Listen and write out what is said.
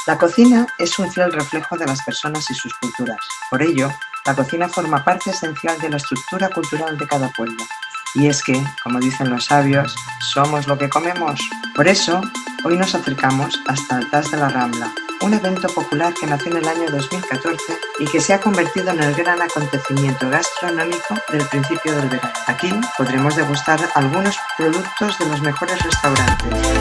La cocina es un fiel reflejo de las personas y sus culturas. Por ello, la cocina forma parte esencial de la estructura cultural de cada pueblo. Y es que, como dicen los sabios, somos lo que comemos. Por eso, hoy nos acercamos hasta el Tas de la Rambla, un evento popular que nació en el año 2014 y que se ha convertido en el gran acontecimiento gastronómico del principio del verano. Aquí podremos degustar algunos productos de los mejores restaurantes.